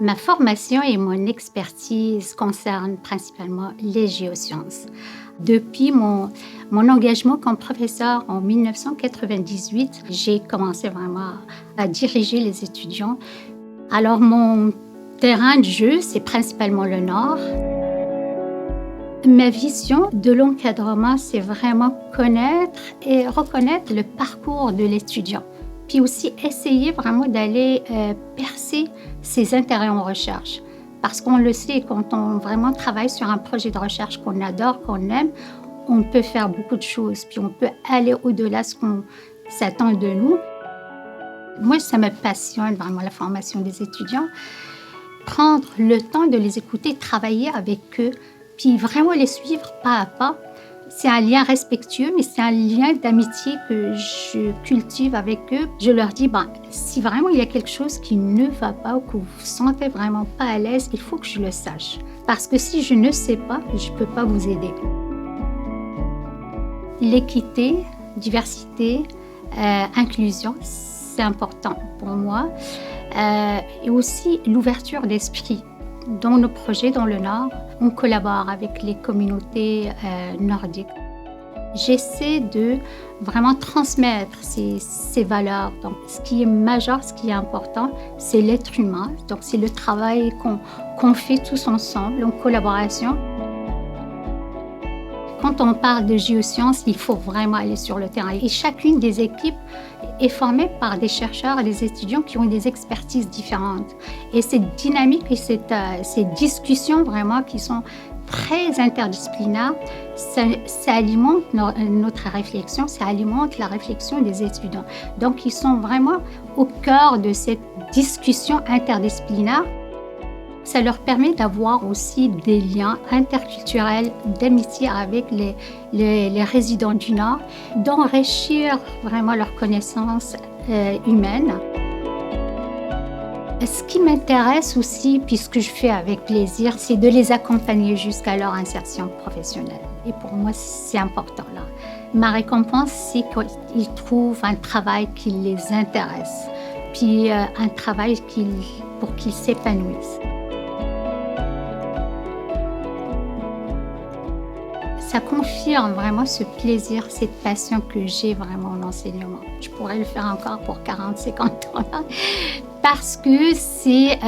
Ma formation et mon expertise concernent principalement les géosciences. Depuis mon engagement comme professeur en 1998, j'ai commencé vraiment à diriger les étudiants. Alors, mon terrain de jeu, c'est principalement le Nord. Ma vision de l'encadrement, c'est vraiment connaître et reconnaître le parcours de l'étudiant. Puis aussi essayer vraiment d'aller percer ses intérêts en recherche. Parce qu'on le sait, quand on vraiment travaille sur un projet de recherche qu'on adore, qu'on aime, on peut faire beaucoup de choses. Puis on peut aller au-delà de ce qu'on s'attend de nous. Moi, ça me passionne vraiment la formation des étudiants. Prendre le temps de les écouter, travailler avec eux, puis vraiment les suivre pas à pas. C'est un lien respectueux, mais c'est un lien d'amitié que je cultive avec eux. Je leur dis, si vraiment il y a quelque chose qui ne va pas ou que vous vous sentez vraiment pas à l'aise, il faut que je le sache. Parce que si je ne sais pas, je ne peux pas vous aider. L'équité, diversité, inclusion, c'est important pour moi. Et aussi l'ouverture d'esprit. Dans nos projets dans le Nord, on collabore avec les communautés nordiques. J'essaie de vraiment transmettre ces valeurs. Donc, ce qui est majeur, ce qui est important, c'est l'être humain. Donc, c'est le travail qu'on fait tous ensemble, en collaboration. Quand on parle de géosciences, il faut vraiment aller sur le terrain. Et chacune des équipes est formée par des chercheurs et des étudiants qui ont des expertises différentes. Et cette dynamique et ces discussions vraiment qui sont très interdisciplinaires, ça alimente notre réflexion, ça alimente la réflexion des étudiants. Donc, ils sont vraiment au cœur de cette discussion interdisciplinaire. Ça leur permet d'avoir aussi des liens interculturels, d'amitié avec les résidents du Nord, d'enrichir vraiment leurs connaissances humaines. Ce qui m'intéresse aussi, puis ce que je fais avec plaisir, c'est de les accompagner jusqu'à leur insertion professionnelle. Et pour moi, c'est important là. Ma récompense, c'est qu'ils trouvent un travail qui les intéresse, puis un travail pour qu'ils s'épanouissent. Ça confirme vraiment ce plaisir, cette passion que j'ai vraiment en enseignement. Je pourrais le faire encore pour 40, 50 ans là, parce que c'est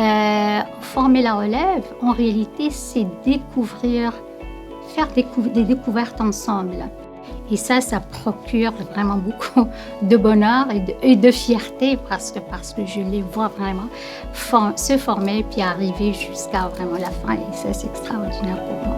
former la relève. En réalité, c'est faire des découvertes ensemble. Et ça procure vraiment beaucoup de bonheur et de fierté parce que je les vois vraiment se former puis arriver jusqu'à vraiment la fin. Et ça, c'est extraordinaire pour moi.